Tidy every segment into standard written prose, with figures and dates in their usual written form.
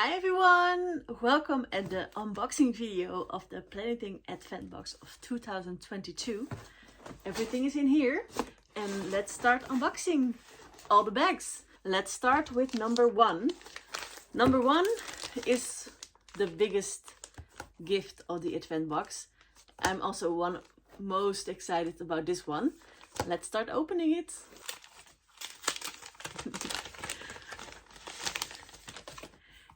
Hi everyone! Welcome at the unboxing video of the Planything Advent box of 2022. Everything is in here and let's start unboxing all the bags. Let's start with number one. Number one is the biggest gift of the Advent box. I'm also most excited about this one. Let's start opening it.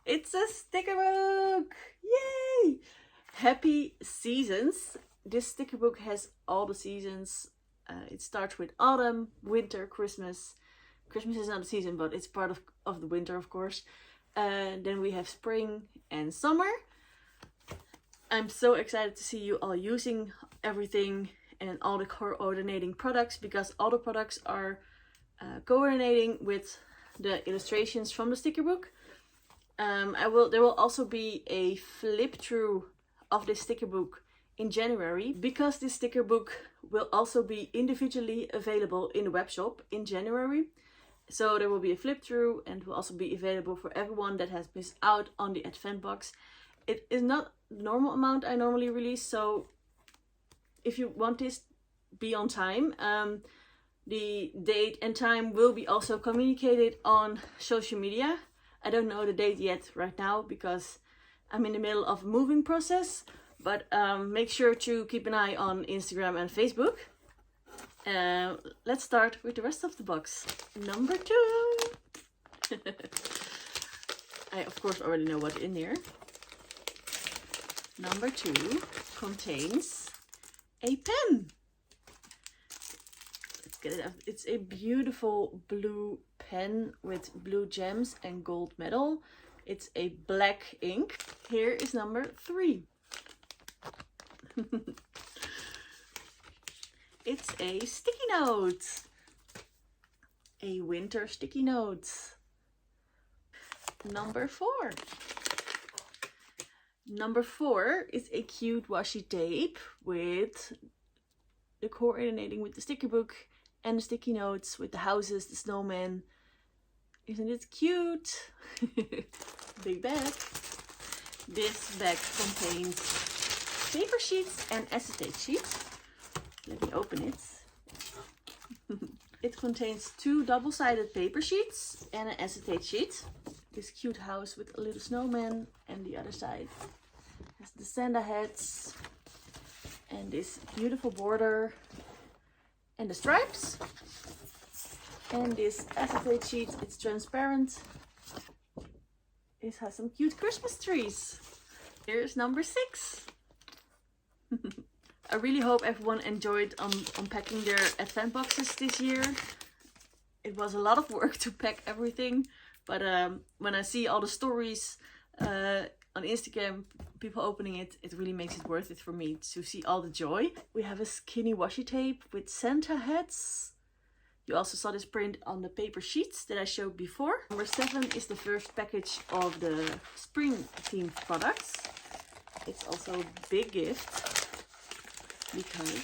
It's a sticker book! Yay! Happy seasons. This sticker book has all the seasons. It starts with autumn, winter, Christmas. Christmas is not a season, but it's part of the winter, of course. Then we have spring and summer. I'm so excited to see you all using everything and all the coordinating products, because all the products are coordinating with the illustrations from the sticker book. There will also be a flip through of this sticker book in January, because this sticker book will also be individually available in the web shop in January. So there will be a flip through and will also be available for everyone that has missed out on the Advent box. It is not the normal amount I normally release, so if you want this, be on time. The date and time will be also communicated on social media. I don't know the date yet right now because I'm in the middle of a moving process, but make sure to keep an eye on Instagram and Facebook. Let's start with the rest of the box. Number two. I of course already know what's in here. Number two contains a pen. Let's get it out. It's a beautiful blue pen with blue gems and gold metal. It's a black ink. Here is number three. It's a sticky note. A winter sticky note. Number four. Number four is a cute washi tape with the coordinating with the sticker book and the sticky notes with the houses, the snowman. Isn't it cute? Big bag. This bag contains paper sheets and acetate sheets. Let me open it. It contains two double-sided paper sheets and an acetate sheet. This cute house with a little snowman, and the other side has the Santa hats and this beautiful border and the stripes. And this acetate sheet, it's transparent. It has some cute Christmas trees. Here's number six. I really hope everyone enjoyed unpacking their Advent boxes this year. It was a lot of work to pack everything, but when I see all the stories on Instagram, people opening it, it really makes it worth it for me to see all the joy. We have a skinny washi tape with Santa hats. You also saw this print on the paper sheets that I showed before. Number seven is the first package of the spring themed products. It's also a big gift because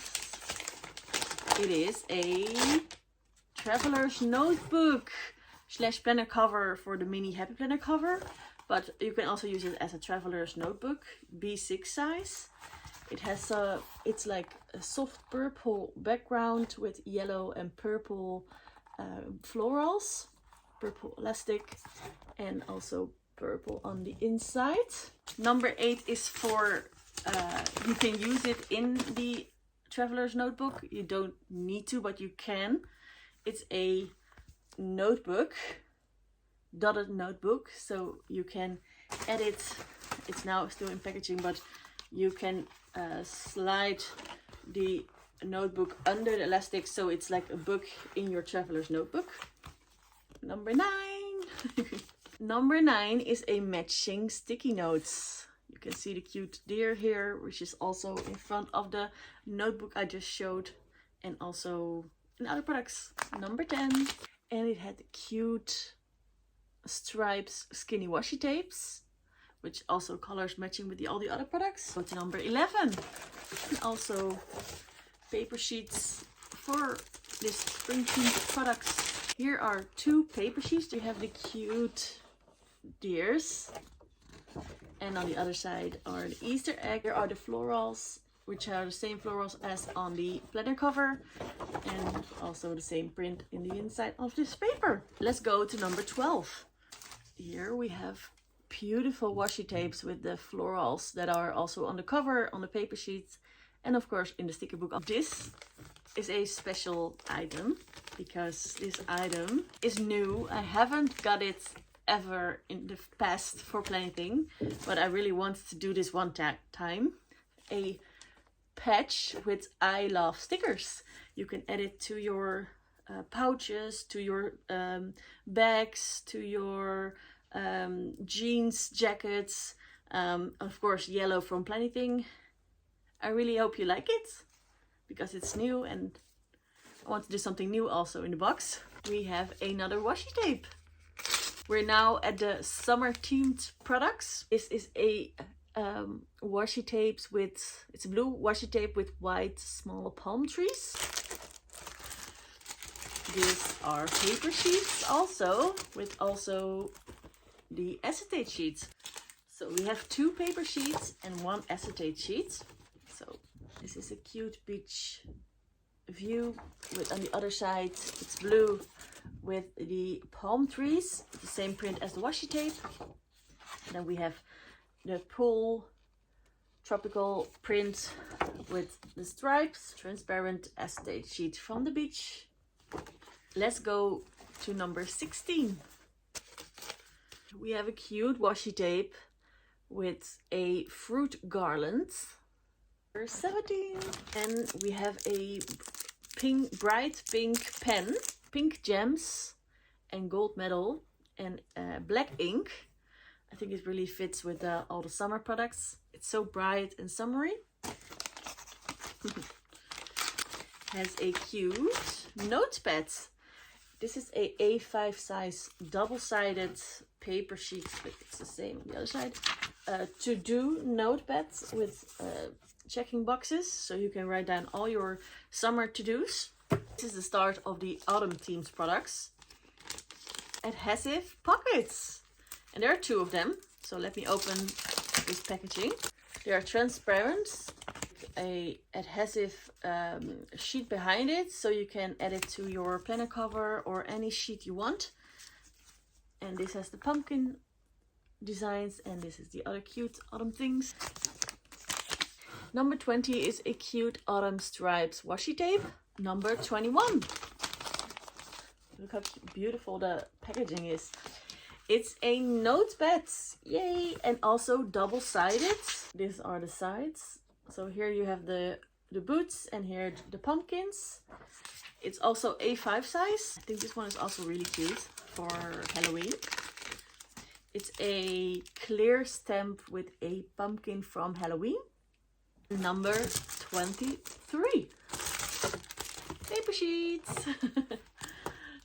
it is a traveler's notebook / planner cover for the mini happy planner cover. But you can also use it as a traveler's notebook, B6 size. It has it's like a soft purple background with yellow and purple florals, purple elastic, and also purple on the inside. Number 8 is for, you can use it in the traveler's notebook. You don't need to, but you can. It's a notebook, dotted notebook, so you can edit. It's now still in packaging, but you can slide the notebook under the elastic, so it's like a book in your traveler's notebook. Number 9. Number 9 is a matching sticky notes. You can see the cute deer here, which is also in front of the notebook I just showed, and also in other products. Number 10, and it had cute stripes skinny washi tapes, which also colors matching with all the other products. Go to number 11. And also paper sheets for this spring themed products. Here are two paper sheets. You have the cute deers And on the other side are the Easter egg. Here are the florals, which are the same florals as on the planner cover. And also the same print in the inside of this paper. Let's go to number 12. Here we have beautiful washi tapes with the florals that are also on the cover, on the paper sheets, and of course in the sticker book. This is a special item because this item is new. I haven't got it ever in the past for Planything, but I really wanted to do this one time. A patch with I love stickers. You can add it to your pouches, to your bags, to your jeans, jackets, of course yellow from Planything. I really hope you like it because it's new and I want to do something new also in the box. We have another washi tape. We're now at the summer themed products. This is a washi tapes with, it's a blue washi tape with white small palm trees. These are paper sheets also, with also the acetate sheets. So we have 2 paper sheets and 1 acetate sheet. So this is a cute beach view with, on the other side it's blue with the palm trees, the same print as the washi tape. And then we have the pool tropical print with the stripes, transparent acetate sheet from the beach. Let's go to number 16. We have a cute washi tape with a fruit garland. Number 17. And we have a pink, bright pink pen, pink gems and gold medal and black ink. I think it really fits with all the summer products. It's so bright and summery. Has a cute notepad. This is a A5 size double-sided paper sheet, but it's the same on the other side. To-do notepads with checking boxes, so you can write down all your summer to-dos. This is the start of the autumn themes products. Adhesive pockets. And there are 2 of them. So let me open this packaging. They are transparent. A adhesive sheet behind it, so you can add it to your planner cover or any sheet you want. And this has the pumpkin designs, and this is the other cute autumn things. Number 20 is a cute autumn stripes washi tape. Number 21. Look how beautiful the packaging is. It's a notepad, yay, and also double-sided. These are the sides. So here you have the boots and here the pumpkins. It's also A5 size. I think this one is also really cute for Halloween. It's a clear stamp with a pumpkin from Halloween. Number 23. Paper sheets.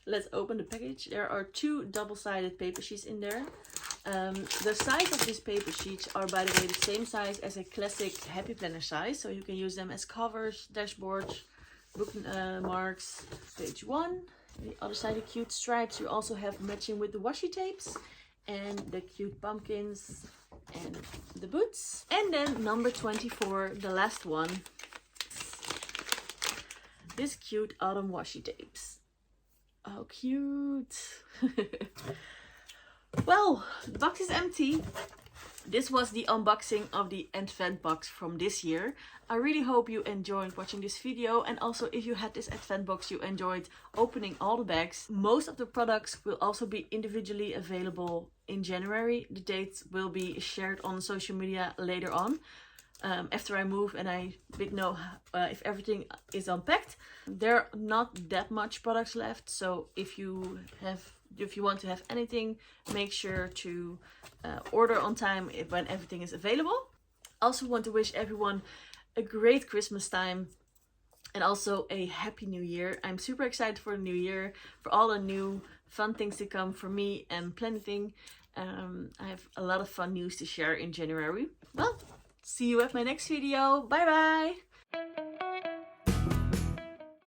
Let's open the package. There are 2 double-sided paper sheets in there. The size of these paper sheets are, by the way, the same size as a classic Happy Planner size. So you can use them as covers, dashboards, bookmarks. Page 1. The other side, the cute stripes. You also have matching with the washi tapes and the cute pumpkins and the boots. And then number 24, the last one. This cute autumn washi tapes. Oh, cute. Well, the box is empty. This was the unboxing of the Advent box from this year. I really hope you enjoyed watching this video, and also if you had this Advent box you enjoyed opening all the bags. Most of the products will also be individually available in January. The dates will be shared on social media later on. After I move and I know if everything is unpacked. There are not that much products left, so if you want to have anything, make sure to order on time when everything is available. Also want to wish everyone a great Christmas time and also a happy new year. I'm super excited for the new year, for all the new fun things to come for me and Planything. I have a lot of fun news to share in January. Well, see you at my next video. Bye bye!